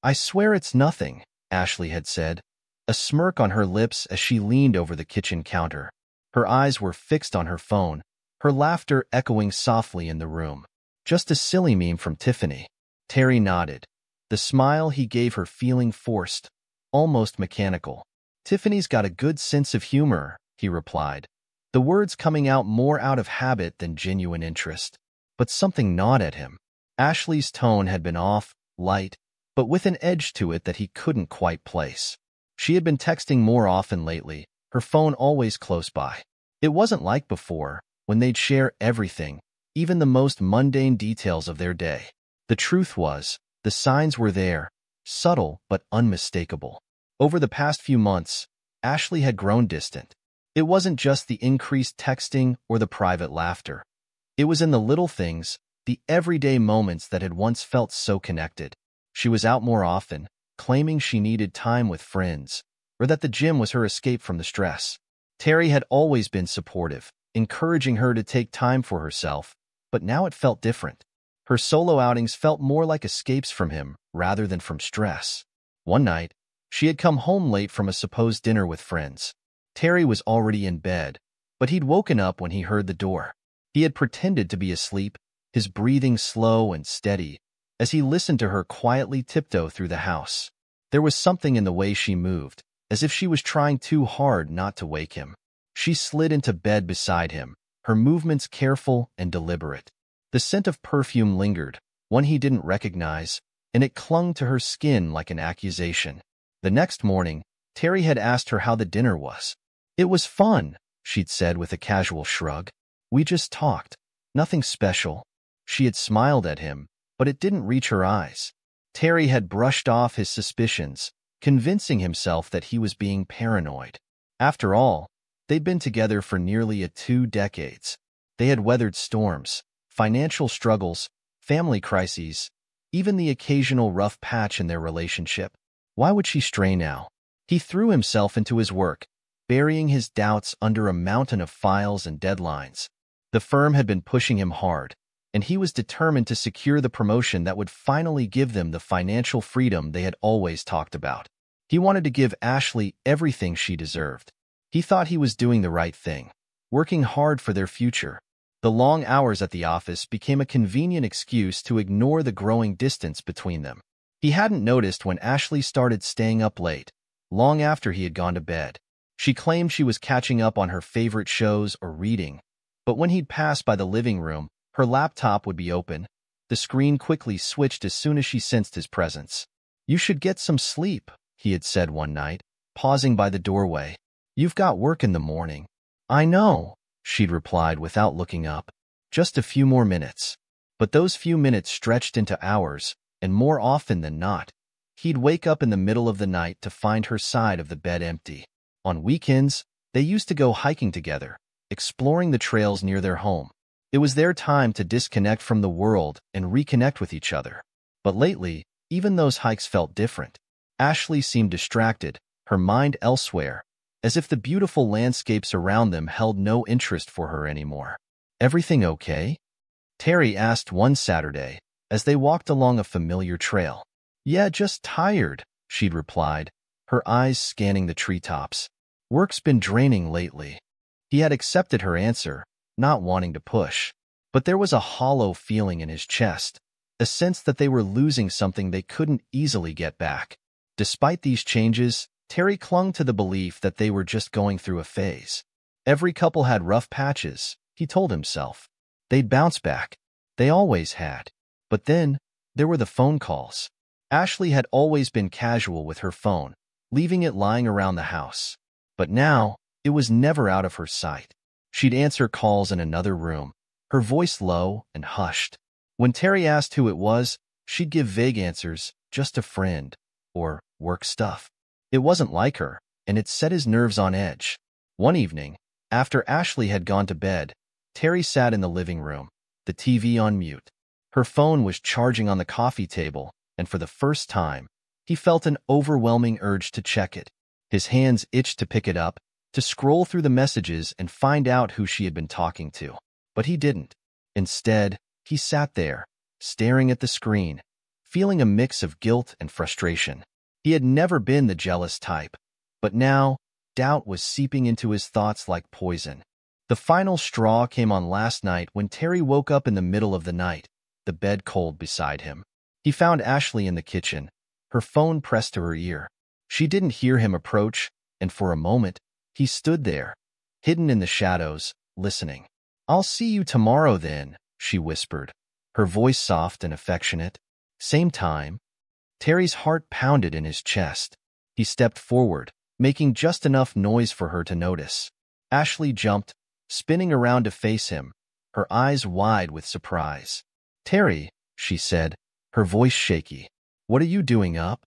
"I swear it's nothing," Ashley had said, a smirk on her lips as she leaned over the kitchen counter. Her eyes were fixed on her phone, her laughter echoing softly in the room. "Just a silly meme from Tiffany." Terry nodded, the smile he gave her feeling forced, almost mechanical. "Tiffany's got a good sense of humor," he replied, the words coming out more out of habit than genuine interest. But something gnawed at him. Ashley's tone had been off, light, but with an edge to it that he couldn't quite place. She had been texting more often lately, her phone always close by. It wasn't like before, when they'd share everything, even the most mundane details of their day. The truth was, the signs were there, subtle but unmistakable. Over the past few months, Ashley had grown distant. It wasn't just the increased texting or the private laughter. It was in the little things, the everyday moments that had once felt so connected. She was out more often, claiming she needed time with friends, or that the gym was her escape from the stress. Terry had always been supportive, encouraging her to take time for herself, but now it felt different. Her solo outings felt more like escapes from him rather than from stress. One night, she had come home late from a supposed dinner with friends. Terry was already in bed, but he'd woken up when he heard the door. He had pretended to be asleep, his breathing slow and steady, as he listened to her quietly tiptoe through the house. There was something in the way she moved, as if she was trying too hard not to wake him. She slid into bed beside him, her movements careful and deliberate. The scent of perfume lingered, one he didn't recognize, and it clung to her skin like an accusation. The next morning, Terry had asked her how the dinner was. "It was fun," she'd said with a casual shrug. "We just talked. Nothing special." She had smiled at him, but it didn't reach her eyes. Terry had brushed off his suspicions, convincing himself that he was being paranoid. After all, they'd been together for nearly 2 decades. They had weathered storms, financial struggles, family crises, even the occasional rough patch in their relationship. Why would she stray now? He threw himself into his work, burying his doubts under a mountain of files and deadlines. The firm had been pushing him hard, and he was determined to secure the promotion that would finally give them the financial freedom they had always talked about. He wanted to give Ashley everything she deserved. He thought he was doing the right thing, working hard for their future. The long hours at the office became a convenient excuse to ignore the growing distance between them. He hadn't noticed when Ashley started staying up late, long after he had gone to bed. She claimed she was catching up on her favorite shows or reading, but when he'd pass by the living room, her laptop would be open. The screen quickly switched as soon as she sensed his presence. "You should get some sleep," he had said one night, pausing by the doorway. "You've got work in the morning." "I know," she'd replied without looking up. "Just a few more minutes." But those few minutes stretched into hours, and more often than not, he'd wake up in the middle of the night to find her side of the bed empty. On weekends, they used to go hiking together, exploring the trails near their home. It was their time to disconnect from the world and reconnect with each other. But lately, even those hikes felt different. Ashley seemed distracted, her mind elsewhere, as if the beautiful landscapes around them held no interest for her anymore. "Everything okay?" Terry asked one Saturday, as they walked along a familiar trail. "Yeah, just tired," she'd replied, her eyes scanning the treetops. "Work's been draining lately." He had accepted her answer, not wanting to push. But there was a hollow feeling in his chest, a sense that they were losing something they couldn't easily get back. Despite these changes, Terry clung to the belief that they were just going through a phase. Every couple had rough patches, he told himself. They'd bounce back. They always had. But then, there were the phone calls. Ashley had always been casual with her phone, leaving it lying around the house. But now, it was never out of her sight. She'd answer calls in another room, her voice low and hushed. When Terry asked who it was, she'd give vague answers, just a friend, or work stuff. It wasn't like her, and it set his nerves on edge. One evening, after Ashley had gone to bed, Terry sat in the living room, the TV on mute. Her phone was charging on the coffee table, and for the first time, he felt an overwhelming urge to check it. His hands itched to pick it up, to scroll through the messages and find out who she had been talking to. But he didn't. Instead, he sat there, staring at the screen, feeling a mix of guilt and frustration. He had never been the jealous type, but now doubt was seeping into his thoughts like poison. The final straw came on last night when Terry woke up in the middle of the night, the bed cold beside him. He found Ashley in the kitchen, her phone pressed to her ear. She didn't hear him approach, and for a moment, he stood there, hidden in the shadows, listening. "I'll see you tomorrow then," she whispered, her voice soft and affectionate. Same time, Terry's heart pounded in his chest. He stepped forward, making just enough noise for her to notice. Ashley jumped, spinning around to face him, her eyes wide with surprise. "Terry," she said, her voice shaky. "What are you doing up?"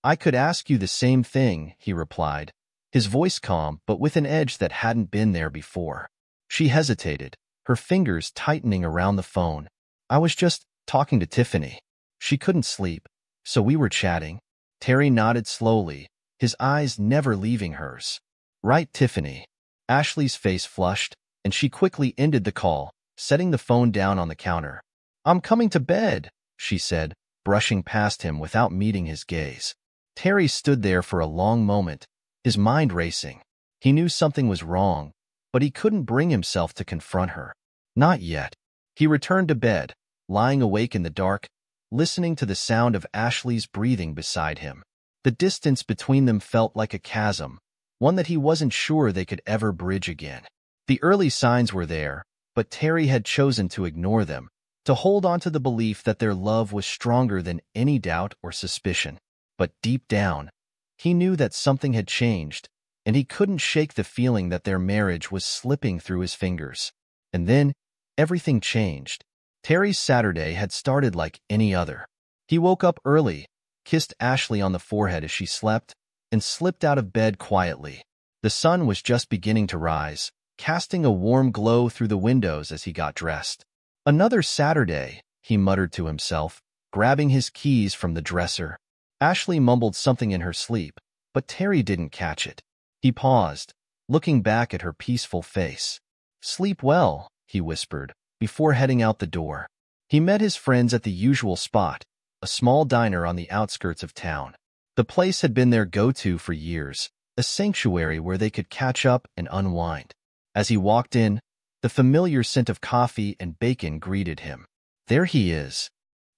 "I could ask you the same thing," he replied, his voice calm but with an edge that hadn't been there before. She hesitated, her fingers tightening around the phone. "I was just talking to Tiffany. She couldn't sleep, so we were chatting." Terry nodded slowly, his eyes never leaving hers. "Right, Tiffany." Ashley's face flushed, and she quickly ended the call, setting the phone down on the counter. "I'm coming to bed," she said, brushing past him without meeting his gaze. Terry stood there for a long moment, his mind racing. He knew something was wrong, but he couldn't bring himself to confront her. Not yet. He returned to bed, lying awake in the dark, listening to the sound of Ashley's breathing beside him. The distance between them felt like a chasm, one that he wasn't sure they could ever bridge again. The early signs were there, but Terry had chosen to ignore them, to hold on to the belief that their love was stronger than any doubt or suspicion. But deep down, he knew that something had changed, and he couldn't shake the feeling that their marriage was slipping through his fingers. And then, everything changed. Terry's Saturday had started like any other. He woke up early, kissed Ashley on the forehead as she slept, and slipped out of bed quietly. The sun was just beginning to rise, casting a warm glow through the windows as he got dressed. "Another Saturday," he muttered to himself, grabbing his keys from the dresser. Ashley mumbled something in her sleep, but Terry didn't catch it. He paused, looking back at her peaceful face. "Sleep well," he whispered, before heading out the door. He met his friends at the usual spot, a small diner on the outskirts of town. The place had been their go-to for years, a sanctuary where they could catch up and unwind. As he walked in, the familiar scent of coffee and bacon greeted him. "There he is."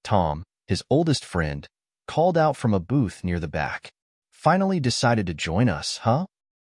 Tom, his oldest friend, called out from a booth near the back. "Finally decided to join us, huh?"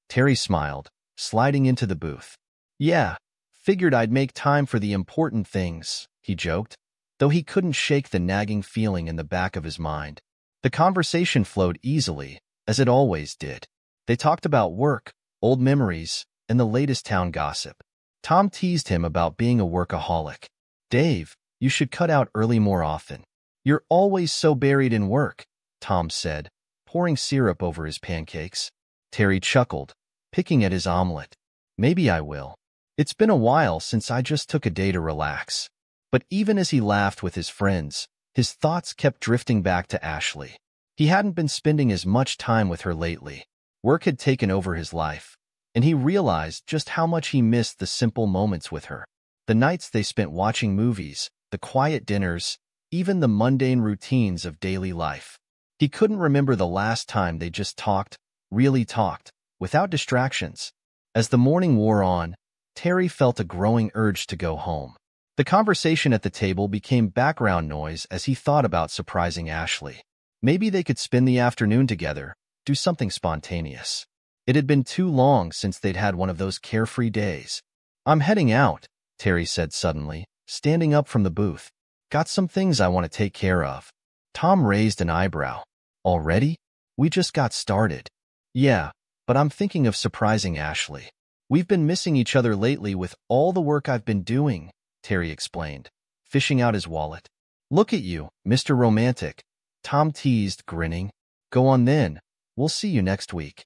Terry smiled, sliding into the booth. "Yeah, figured I'd make time for the important things," he joked, though he couldn't shake the nagging feeling in the back of his mind. The conversation flowed easily, as it always did. They talked about work, old memories, and the latest town gossip. Tom teased him about being a workaholic. "Dave, you should cut out early more often. You're always so buried in work," Tom said, pouring syrup over his pancakes. Terry chuckled, picking at his omelet. "Maybe I will. It's been a while since I just took a day to relax." But even as he laughed with his friends, his thoughts kept drifting back to Ashley. He hadn't been spending as much time with her lately. Work had taken over his life, and he realized just how much he missed the simple moments with her. The nights they spent watching movies, the quiet dinners, even the mundane routines of daily life. He couldn't remember the last time they just talked, really talked, without distractions. As the morning wore on, Terry felt a growing urge to go home. The conversation at the table became background noise as he thought about surprising Ashley. Maybe they could spend the afternoon together, do something spontaneous. It had been too long since they'd had one of those carefree days. "I'm heading out," Terry said suddenly, standing up from the booth. "Got some things I want to take care of." Tom raised an eyebrow. "Already? We just got started." "Yeah, but I'm thinking of surprising Ashley. We've been missing each other lately with all the work I've been doing," Terry explained, fishing out his wallet. "Look at you, Mr. Romantic," Tom teased, grinning. "Go on then. We'll see you next week."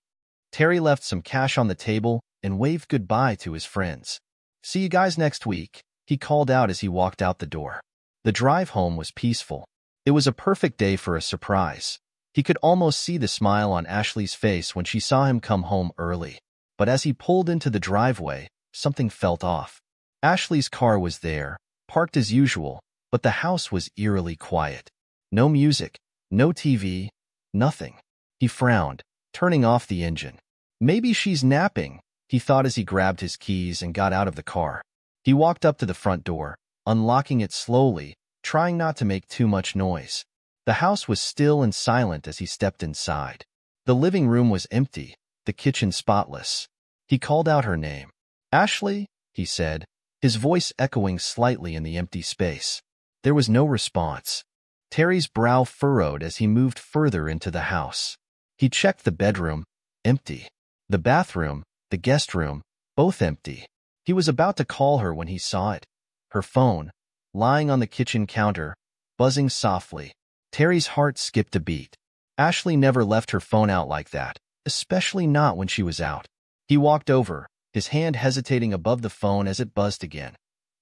Terry left some cash on the table and waved goodbye to his friends. "See you guys next week," he called out as he walked out the door. The drive home was peaceful. It was a perfect day for a surprise. He could almost see the smile on Ashley's face when she saw him come home early. But as he pulled into the driveway, something felt off. Ashley's car was there, parked as usual, but the house was eerily quiet. No music, no TV, nothing. He frowned, turning off the engine. Maybe she's napping, he thought as he grabbed his keys and got out of the car. He walked up to the front door, unlocking it slowly, trying not to make too much noise. The house was still and silent as he stepped inside. The living room was empty, the kitchen spotless. He called out her name. "Ashley," he said, his voice echoing slightly in the empty space. There was no response. Terry's brow furrowed as he moved further into the house. He checked the bedroom, empty. The bathroom, the guest room, both empty. He was about to call her when he saw it. Her phone, lying on the kitchen counter, buzzing softly. Terry's heart skipped a beat. Ashley never left her phone out like that, especially not when she was out. He walked over, his hand hesitating above the phone as it buzzed again.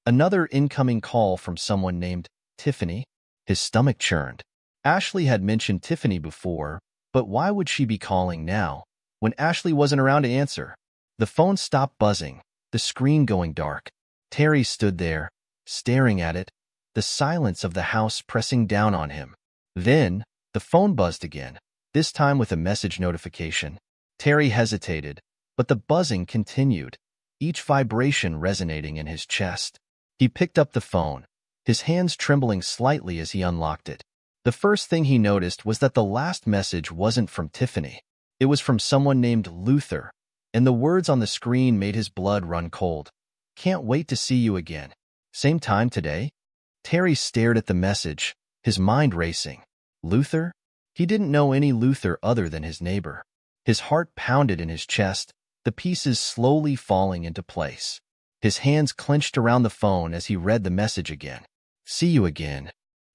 Another incoming call from someone named Tiffany. His stomach churned. Ashley had mentioned Tiffany before, but why would she be calling now, when Ashley wasn't around to answer? The phone stopped buzzing, the screen going dark. Terry stood there, staring at it, the silence of the house pressing down on him. Then, the phone buzzed again, this time with a message notification. Terry hesitated, but the buzzing continued, each vibration resonating in his chest. He picked up the phone, his hands trembling slightly as he unlocked it. The first thing he noticed was that the last message wasn't from Tiffany. It was from someone named Luther, and the words on the screen made his blood run cold. "Can't wait to see you again. Same time today?" Terry stared at the message, his mind racing. Luther? He didn't know any Luther other than his neighbor. His heart pounded in his chest, the pieces slowly falling into place. His hands clenched around the phone as he read the message again. "See you again."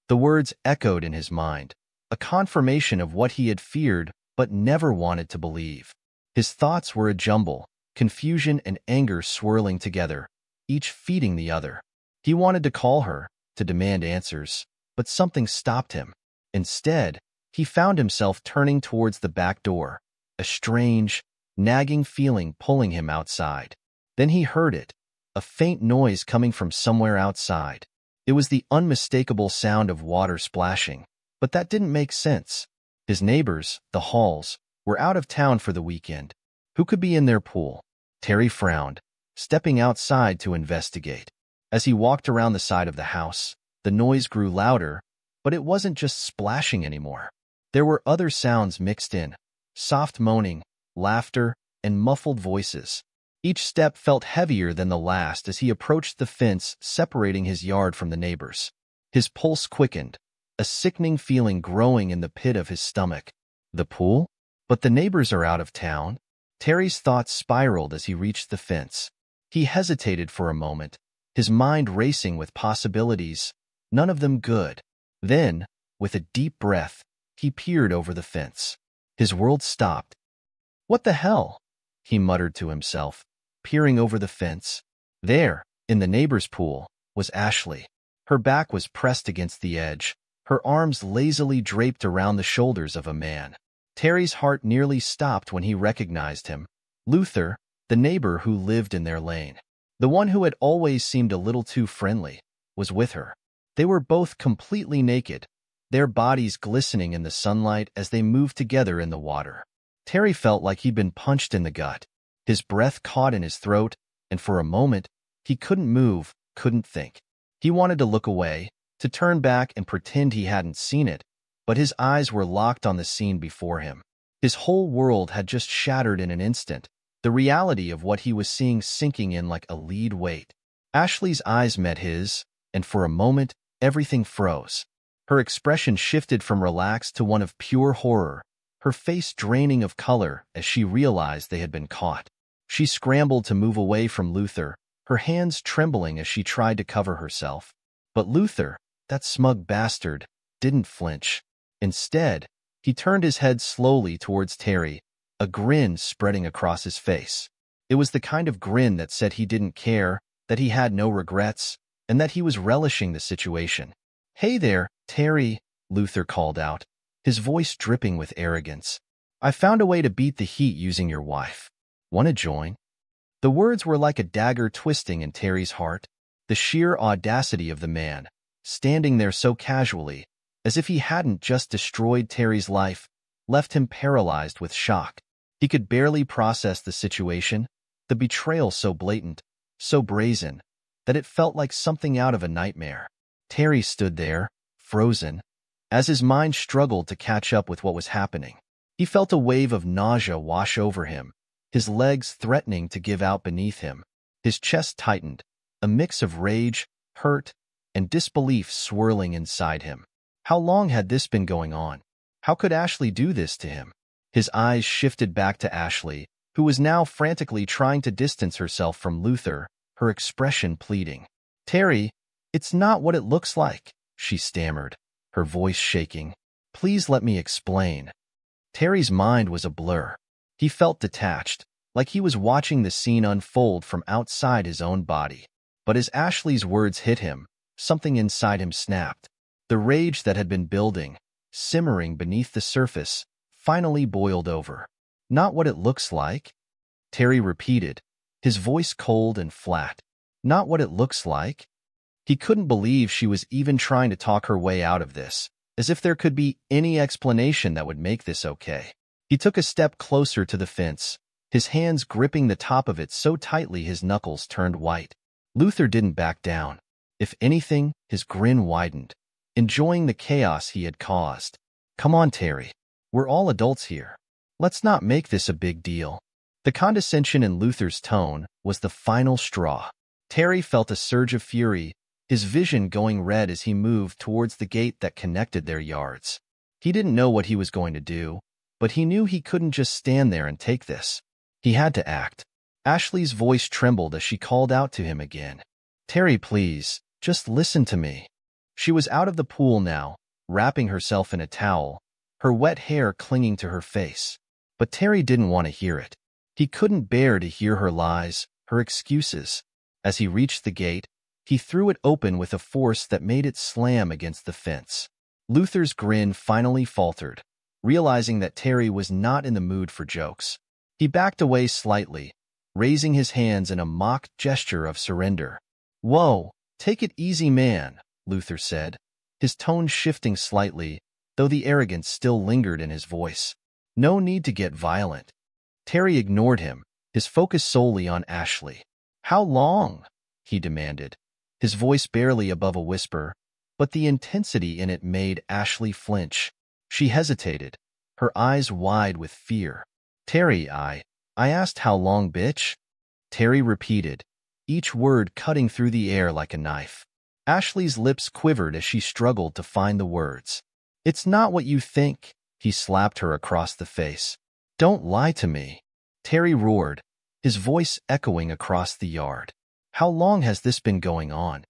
The words echoed in his mind, a confirmation of what he had feared but never wanted to believe. His thoughts were a jumble, confusion and anger swirling together, each feeding the other. He wanted to call her, to demand answers, but something stopped him. Instead, he found himself turning towards the back door, a strange, nagging feeling pulling him outside. Then he heard it, a faint noise coming from somewhere outside. It was the unmistakable sound of water splashing, but that didn't make sense. His neighbors, the Halls, were out of town for the weekend. Who could be in their pool? Terry frowned, stepping outside to investigate. As he walked around the side of the house, the noise grew louder, but it wasn't just splashing anymore. There were other sounds mixed in, soft moaning, laughter, and muffled voices. Each step felt heavier than the last as he approached the fence separating his yard from the neighbors. His pulse quickened, a sickening feeling growing in the pit of his stomach. The pool? But the neighbors are out of town. Terry's thoughts spiraled as he reached the fence. He hesitated for a moment, his mind racing with possibilities, none of them good. Then, with a deep breath, he peered over the fence. His world stopped. "What the hell?" he muttered to himself, peering over the fence. There, in the neighbor's pool, was Ashley. Her back was pressed against the edge, her arms lazily draped around the shoulders of a man. Terry's heart nearly stopped when he recognized him. Luther, the neighbor who lived in their lane. The one who had always seemed a little too friendly, was with her. They were both completely naked, their bodies glistening in the sunlight as they moved together in the water. Terry felt like he'd been punched in the gut. His breath caught in his throat, and for a moment, he couldn't move, couldn't think. He wanted to look away, to turn back and pretend he hadn't seen it, but his eyes were locked on the scene before him. His whole world had just shattered in an instant, the reality of what he was seeing sinking in like a lead weight. Ashley's eyes met his, and for a moment, everything froze. Her expression shifted from relaxed to one of pure horror, her face draining of color as she realized they had been caught. She scrambled to move away from Luther, her hands trembling as she tried to cover herself. But Luther, that smug bastard, didn't flinch. Instead, he turned his head slowly towards Terry, a grin spreading across his face. It was the kind of grin that said he didn't care, that he had no regrets, and that he was relishing the situation. "Hey there, Terry," Luther called out, his voice dripping with arrogance. "I found a way to beat the heat using your wife. Want to join?" The words were like a dagger twisting in Terry's heart. The sheer audacity of the man, standing there so casually, as if he hadn't just destroyed Terry's life, left him paralyzed with shock. He could barely process the situation, the betrayal so blatant, so brazen, that it felt like something out of a nightmare. Terry stood there, frozen, as his mind struggled to catch up with what was happening. He felt a wave of nausea wash over him, his legs threatening to give out beneath him. His chest tightened, a mix of rage, hurt, and disbelief swirling inside him. How long had this been going on? How could Ashley do this to him? His eyes shifted back to Ashley, who was now frantically trying to distance herself from Luther, her expression pleading. "Terry, it's not what it looks like," she stammered, her voice shaking. "Please let me explain." Terry's mind was a blur. He felt detached, like he was watching the scene unfold from outside his own body. But as Ashley's words hit him, something inside him snapped. The rage that had been building, simmering beneath the surface, finally boiled over. "Not what it looks like?" Terry repeated, his voice cold and flat. "Not what it looks like?" He couldn't believe she was even trying to talk her way out of this, as if there could be any explanation that would make this okay. He took a step closer to the fence, his hands gripping the top of it so tightly his knuckles turned white. Luther didn't back down. If anything, his grin widened, enjoying the chaos he had caused. "Come on, Terry. We're all adults here. Let's not make this a big deal." The condescension in Luther's tone was the final straw. Terry felt a surge of fury, his vision going red as he moved towards the gate that connected their yards. He didn't know what he was going to do, but he knew he couldn't just stand there and take this. He had to act. Ashley's voice trembled as she called out to him again. "Terry, please, just listen to me." She was out of the pool now, wrapping herself in a towel, her wet hair clinging to her face. But Terry didn't want to hear it. He couldn't bear to hear her lies, her excuses. As he reached the gate, he threw it open with a force that made it slam against the fence. Luther's grin finally faltered, realizing that Terry was not in the mood for jokes. He backed away slightly, raising his hands in a mock gesture of surrender. "Whoa, take it easy, man," Luther said, his tone shifting slightly, though the arrogance still lingered in his voice. "No need to get violent." Terry ignored him, his focus solely on Ashley. "How long?" he demanded, his voice barely above a whisper, but the intensity in it made Ashley flinch. She hesitated, her eyes wide with fear. "Terry, I asked how long, bitch?" Terry repeated, each word cutting through the air like a knife. Ashley's lips quivered as she struggled to find the words. "It's not what you think," he slapped her across the face. "Don't lie to me." Terry roared, his voice echoing across the yard. "How long has this been going on?"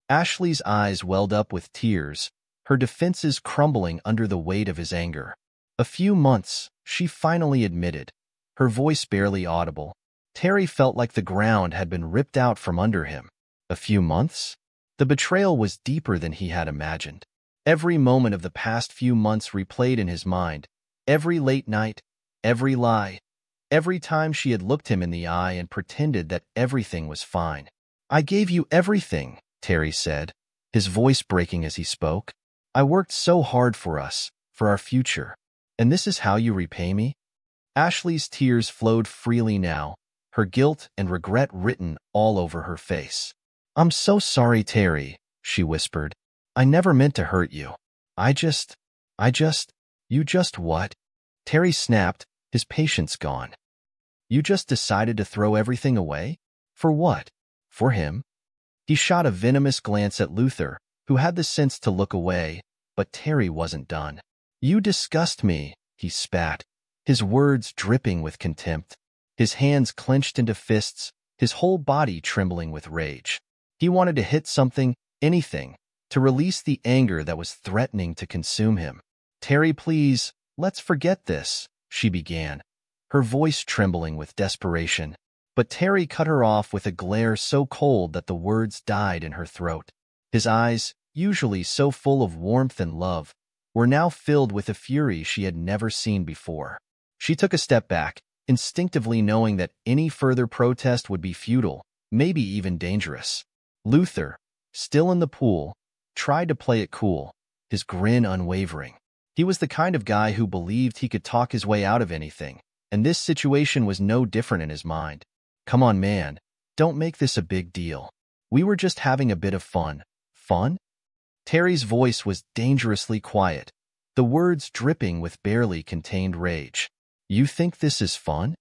Ashley's eyes welled up with tears, her defenses crumbling under the weight of his anger. "A few months," she finally admitted, her voice barely audible. Terry felt like the ground had been ripped out from under him. A few months? The betrayal was deeper than he had imagined. Every moment of the past few months replayed in his mind, every late night, every lie, every time she had looked him in the eye and pretended that everything was fine. "I gave you everything," Terry said, his voice breaking as he spoke. "I worked so hard for us, for our future. And this is how you repay me?" Ashley's tears flowed freely now, her guilt and regret written all over her face. "I'm so sorry, Terry," she whispered. "I never meant to hurt you. You just what?" Terry snapped, his patience gone. "You just decided to throw everything away? For what? For him?" He shot a venomous glance at Luther, who had the sense to look away, but Terry wasn't done. "You disgust me," he spat, his words dripping with contempt. His hands clenched into fists, his whole body trembling with rage. He wanted to hit something, anything, to release the anger that was threatening to consume him. "Terry, please, let's forget this," she began, her voice trembling with desperation. But Terry cut her off with a glare so cold that the words died in her throat. His eyes, usually so full of warmth and love, were now filled with a fury she had never seen before. She took a step back, instinctively knowing that any further protest would be futile, maybe even dangerous. Luther, still in the pool, tried to play it cool, his grin unwavering. He was the kind of guy who believed he could talk his way out of anything, and this situation was no different in his mind. Come on, man. Don't make this a big deal. We were just having a bit of fun. Fun? Terry's voice was dangerously quiet, the words dripping with barely contained rage. You think this is fun?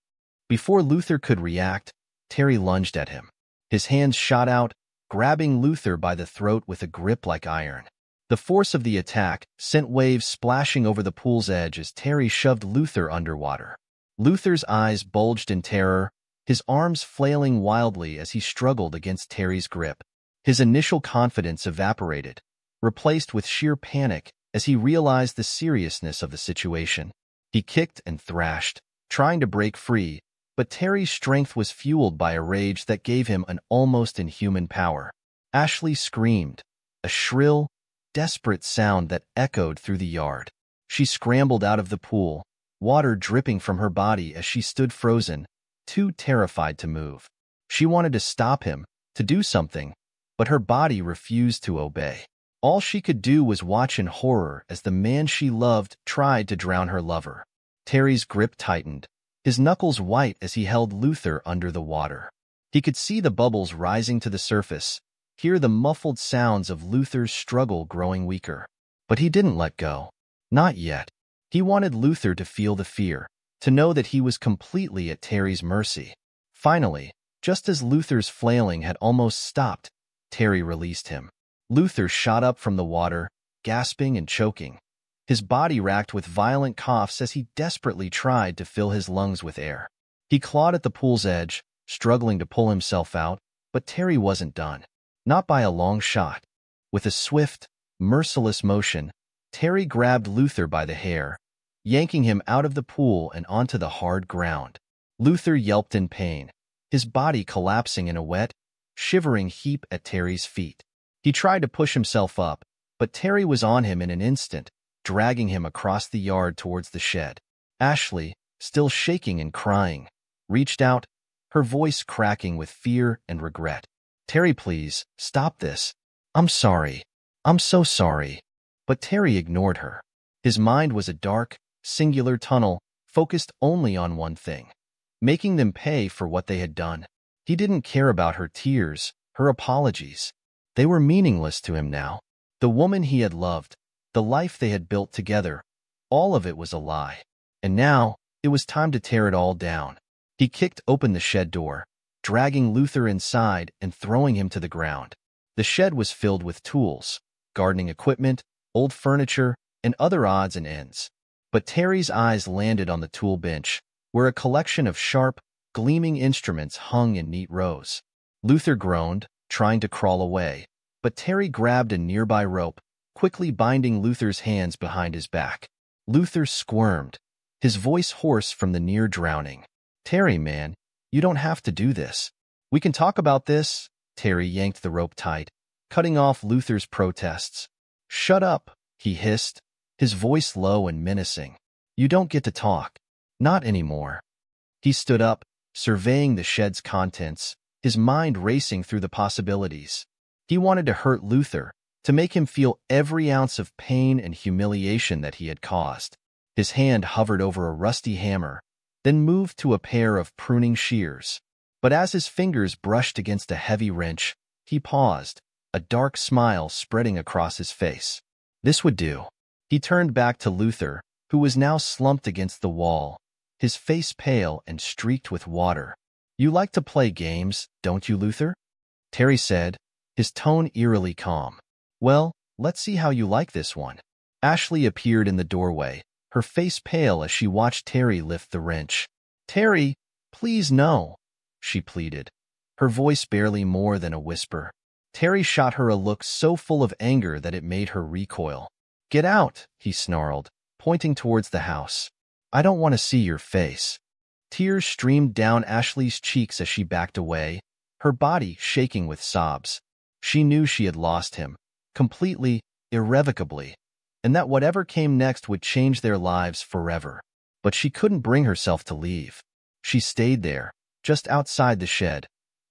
Before Luther could react, Terry lunged at him. His hands shot out, grabbing Luther by the throat with a grip like iron. The force of the attack sent waves splashing over the pool's edge as Terry shoved Luther underwater. Luther's eyes bulged in terror, his arms flailing wildly as he struggled against Terry's grip. His initial confidence evaporated, replaced with sheer panic as he realized the seriousness of the situation. He kicked and thrashed, trying to break free, but Terry's strength was fueled by a rage that gave him an almost inhuman power. Ashley screamed, a shrill, desperate sound that echoed through the yard. She scrambled out of the pool, water dripping from her body as she stood frozen, too terrified to move. She wanted to stop him, to do something, but her body refused to obey. All she could do was watch in horror as the man she loved tried to drown her lover. Terry's grip tightened, his knuckles white as he held Luther under the water. He could see the bubbles rising to the surface, hear the muffled sounds of Luther's struggle growing weaker. But he didn't let go. Not yet. He wanted Luther to feel the fear, to know that he was completely at Terry's mercy. Finally, just as Luther's flailing had almost stopped, Terry released him. Luther shot up from the water, gasping and choking. His body racked with violent coughs as he desperately tried to fill his lungs with air. He clawed at the pool's edge, struggling to pull himself out, but Terry wasn't done. Not by a long shot. With a swift, merciless motion, Terry grabbed Luther by the hair, yanking him out of the pool and onto the hard ground. Luther yelped in pain, his body collapsing in a wet, shivering heap at Terry's feet. He tried to push himself up, but Terry was on him in an instant, dragging him across the yard towards the shed. Ashley, still shaking and crying, reached out, her voice cracking with fear and regret. Terry, please, stop this. I'm sorry. I'm so sorry. But Terry ignored her. His mind was a dark, singular tunnel, focused only on one thing, making them pay for what they had done. He didn't care about her tears, her apologies. They were meaningless to him now. The woman he had loved, the life they had built together, all of it was a lie. And now, it was time to tear it all down. He kicked open the shed door, dragging Luther inside and throwing him to the ground. The shed was filled with tools, gardening equipment, old furniture, and other odds and ends. But Terry's eyes landed on the tool bench, where a collection of sharp, gleaming instruments hung in neat rows. Luther groaned, trying to crawl away, but Terry grabbed a nearby rope, quickly binding Luther's hands behind his back. Luther squirmed, his voice hoarse from the near drowning. Terry, man, you don't have to do this. We can talk about this. Terry yanked the rope tight, cutting off Luther's protests. Shut up, he hissed, his voice low and menacing. You don't get to talk. Not anymore. He stood up, surveying the shed's contents, his mind racing through the possibilities. He wanted to hurt Luther, to make him feel every ounce of pain and humiliation that he had caused. His hand hovered over a rusty hammer, then moved to a pair of pruning shears. But as his fingers brushed against a heavy wrench, he paused, a dark smile spreading across his face. This would do. He turned back to Luther, who was now slumped against the wall, his face pale and streaked with water. You like to play games, don't you, Luther? Terry said, his tone eerily calm. Well, let's see how you like this one. Ashley appeared in the doorway, her face pale as she watched Terry lift the wrench. Terry, please no, she pleaded, her voice barely more than a whisper. Terry shot her a look so full of anger that it made her recoil. Get out, he snarled, pointing towards the house. I don't want to see your face. Tears streamed down Ashley's cheeks as she backed away, her body shaking with sobs. She knew she had lost him, completely, irrevocably, and that whatever came next would change their lives forever. But she couldn't bring herself to leave. She stayed there, just outside the shed,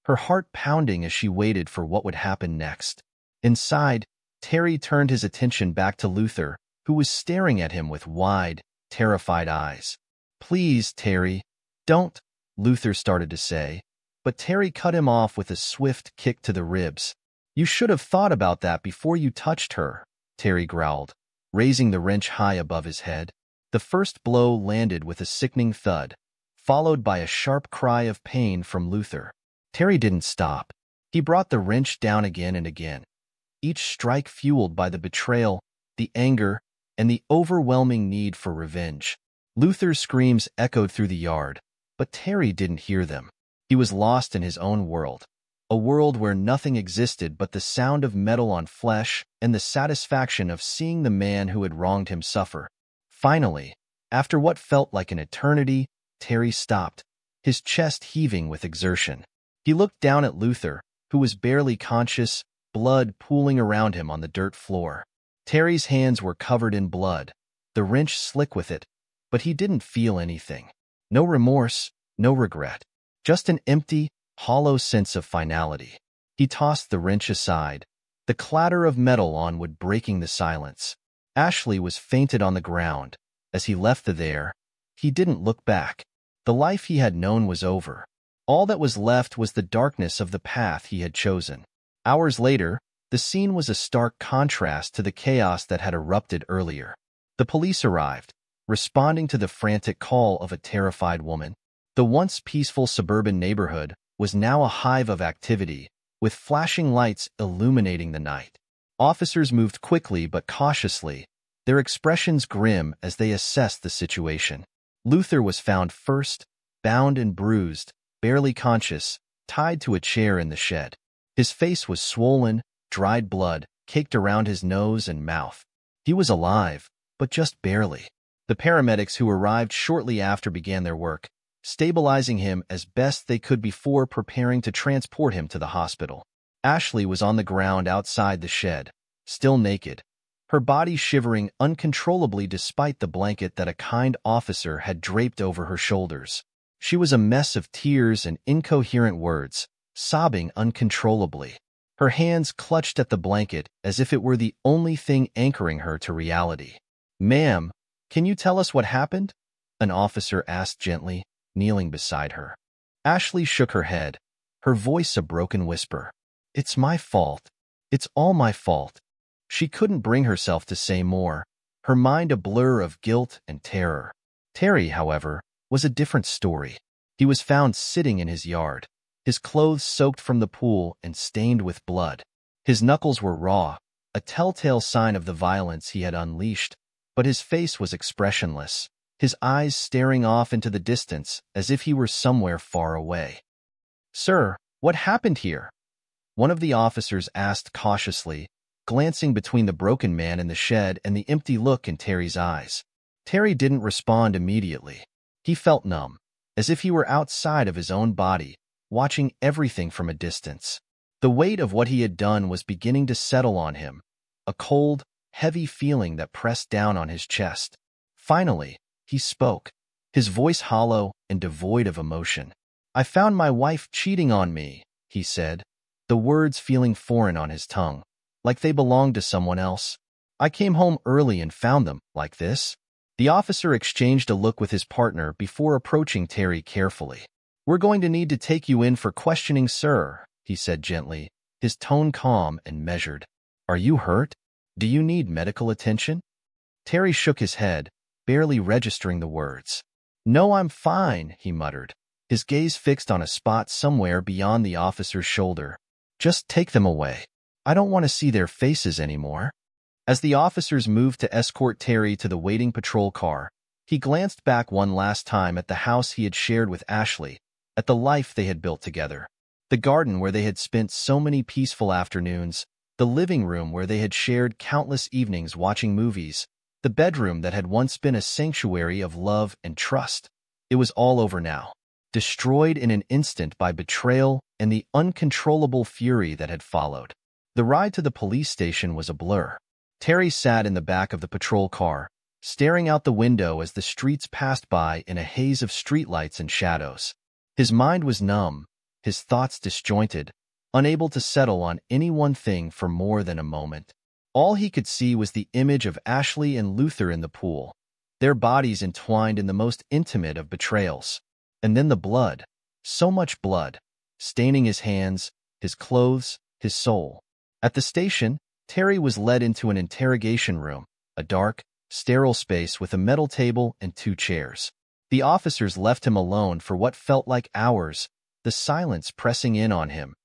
her heart pounding as she waited for what would happen next. Inside, Terry turned his attention back to Luther, who was staring at him with wide, terrified eyes. "Please, Terry, don't," Luther started to say, but Terry cut him off with a swift kick to the ribs. "You should have thought about that before you touched her," Terry growled, raising the wrench high above his head. The first blow landed with a sickening thud, followed by a sharp cry of pain from Luther. Terry didn't stop. He brought the wrench down again and again, each strike fueled by the betrayal, the anger, and the overwhelming need for revenge. Luther's screams echoed through the yard, but Terry didn't hear them. He was lost in his own world, a world where nothing existed but the sound of metal on flesh and the satisfaction of seeing the man who had wronged him suffer. Finally, after what felt like an eternity, Terry stopped, his chest heaving with exertion. He looked down at Luther, who was barely conscious, blood pooling around him on the dirt floor. Terry's hands were covered in blood, the wrench slick with it, but he didn't feel anything. No remorse, no regret. Just an empty, hollow sense of finality. He tossed the wrench aside, the clatter of metal on wood breaking the silence. Ashley was fainted on the ground. As he left there, he didn't look back. The life he had known was over. All that was left was the darkness of the path he had chosen. Hours later, the scene was a stark contrast to the chaos that had erupted earlier. The police arrived, responding to the frantic call of a terrified woman. The once peaceful suburban neighborhood was now a hive of activity, with flashing lights illuminating the night. Officers moved quickly but cautiously, their expressions grim as they assessed the situation. Luther was found first, bound and bruised, barely conscious, tied to a chair in the shed. His face was swollen, dried blood caked around his nose and mouth. He was alive, but just barely. The paramedics who arrived shortly after began their work, stabilizing him as best they could before preparing to transport him to the hospital. Ashley was on the ground outside the shed, still naked, her body shivering uncontrollably despite the blanket that a kind officer had draped over her shoulders. She was a mess of tears and incoherent words, sobbing uncontrollably. Her hands clutched at the blanket as if it were the only thing anchoring her to reality. "Ma'am, can you tell us what happened?" an officer asked gently, kneeling beside her. Ashley shook her head, her voice a broken whisper. "It's my fault. It's all my fault." She couldn't bring herself to say more, her mind a blur of guilt and terror. Terry, however, was a different story. He was found sitting in his yard, his clothes soaked from the pool and stained with blood. His knuckles were raw, a telltale sign of the violence he had unleashed, but his face was expressionless, his eyes staring off into the distance as if he were somewhere far away. "Sir, what happened here?" one of the officers asked cautiously, glancing between the broken man in the shed and the empty look in Terry's eyes. Terry didn't respond immediately. He felt numb, as if he were outside of his own body, watching everything from a distance. The weight of what he had done was beginning to settle on him, a cold, heavy feeling that pressed down on his chest. Finally, he spoke, his voice hollow and devoid of emotion. "I found my wife cheating on me," he said, the words feeling foreign on his tongue, like they belonged to someone else. "I came home early and found them like this." The officer exchanged a look with his partner before approaching Terry carefully. "We're going to need to take you in for questioning, sir," he said gently, his tone calm and measured. "Are you hurt? Do you need medical attention?" Terry shook his head, barely registering the words. "No, I'm fine," he muttered, his gaze fixed on a spot somewhere beyond the officer's shoulder. "Just take them away. I don't want to see their faces anymore." As the officers moved to escort Terry to the waiting patrol car, he glanced back one last time at the house he had shared with Ashley, at the life they had built together, the garden where they had spent so many peaceful afternoons, the living room where they had shared countless evenings watching movies, the bedroom that had once been a sanctuary of love and trust. It was all over now, destroyed in an instant by betrayal and the uncontrollable fury that had followed. The ride to the police station was a blur. Terry sat in the back of the patrol car, staring out the window as the streets passed by in a haze of streetlights and shadows. His mind was numb, his thoughts disjointed, unable to settle on any one thing for more than a moment. All he could see was the image of Ashley and Luther in the pool, their bodies entwined in the most intimate of betrayals. And then the blood, so much blood, staining his hands, his clothes, his soul. At the station, Terry was led into an interrogation room, a dark, sterile space with a metal table and 2 chairs. The officers left him alone for what felt like hours, the silence pressing in on him,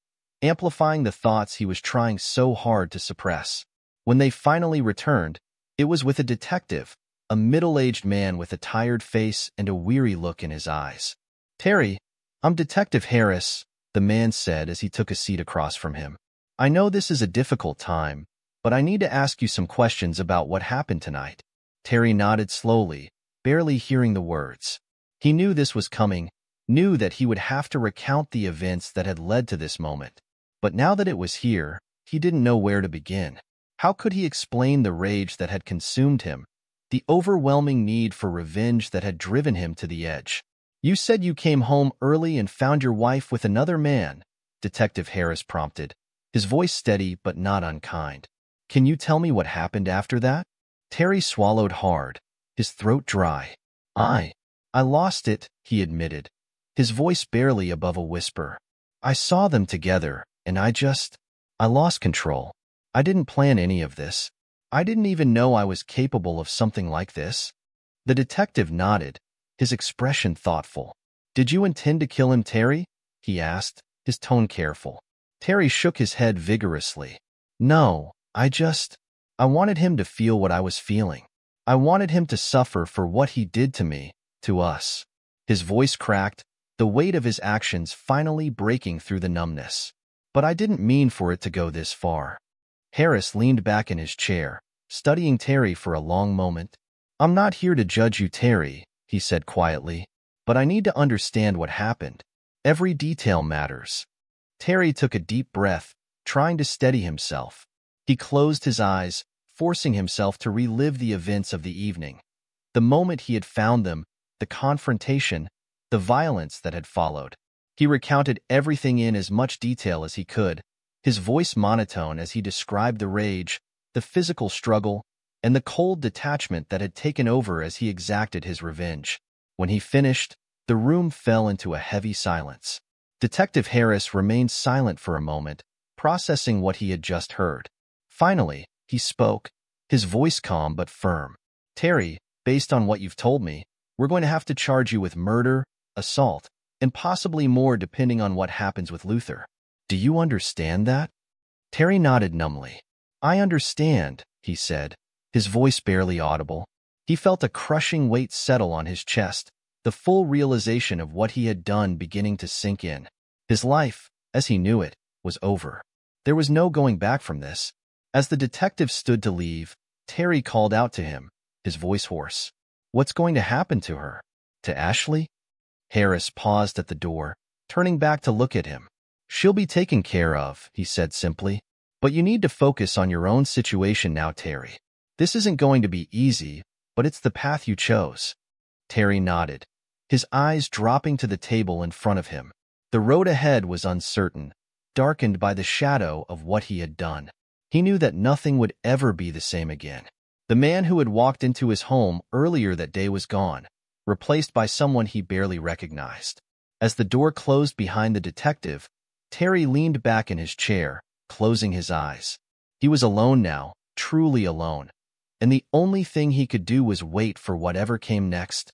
amplifying the thoughts he was trying so hard to suppress. When they finally returned, it was with a detective, a middle-aged man with a tired face and a weary look in his eyes. "Terry, I'm Detective Harris," the man said as he took a seat across from him. "I know this is a difficult time, but I need to ask you some questions about what happened tonight." Terry nodded slowly, barely hearing the words. He knew this was coming, knew that he would have to recount the events that had led to this moment. But now that it was here, he didn't know where to begin. How could he explain the rage that had consumed him, the overwhelming need for revenge that had driven him to the edge? "You said you came home early and found your wife with another man," Detective Harris prompted, his voice steady but not unkind. "Can you tell me what happened after that?" Terry swallowed hard, his throat dry. I lost it," he admitted, his voice barely above a whisper. "I saw them together, and I lost control. I didn't plan any of this. I didn't even know I was capable of something like this." The detective nodded, his expression thoughtful. "Did you intend to kill him, Terry?" he asked, his tone careful. Terry shook his head vigorously. "No, I wanted him to feel what I was feeling. I wanted him to suffer for what he did to me, to us." His voice cracked, the weight of his actions finally breaking through the numbness. "But I didn't mean for it to go this far." Harris leaned back in his chair, studying Terry for a long moment. "I'm not here to judge you, Terry," he said quietly, "but I need to understand what happened. Every detail matters." Terry took a deep breath, trying to steady himself. He closed his eyes, forcing himself to relive the events of the evening. The moment he had found them, the confrontation, the violence that had followed. He recounted everything in as much detail as he could, his voice monotone as he described the rage, the physical struggle, and the cold detachment that had taken over as he exacted his revenge. When he finished, the room fell into a heavy silence. Detective Harris remained silent for a moment, processing what he had just heard. Finally, he spoke, his voice calm but firm. "Terry, based on what you've told me, we're going to have to charge you with murder, assault, and possibly more depending on what happens with Luther. Do you understand that?" Terry nodded numbly. "I understand," he said, his voice barely audible. He felt a crushing weight settle on his chest, the full realization of what he had done beginning to sink in. His life, as he knew it, was over. There was no going back from this. As the detective stood to leave, Terry called out to him, his voice hoarse. "What's going to happen to her? To Ashley?" Harris paused at the door, turning back to look at him. "She'll be taken care of," he said simply. "But you need to focus on your own situation now, Terry. This isn't going to be easy, but it's the path you chose." Terry nodded, his eyes dropping to the table in front of him. The road ahead was uncertain, darkened by the shadow of what he had done. He knew that nothing would ever be the same again. The man who had walked into his home earlier that day was gone, replaced by someone he barely recognized. As the door closed behind the detective, Terry leaned back in his chair, closing his eyes. He was alone now, truly alone, and the only thing he could do was wait for whatever came next.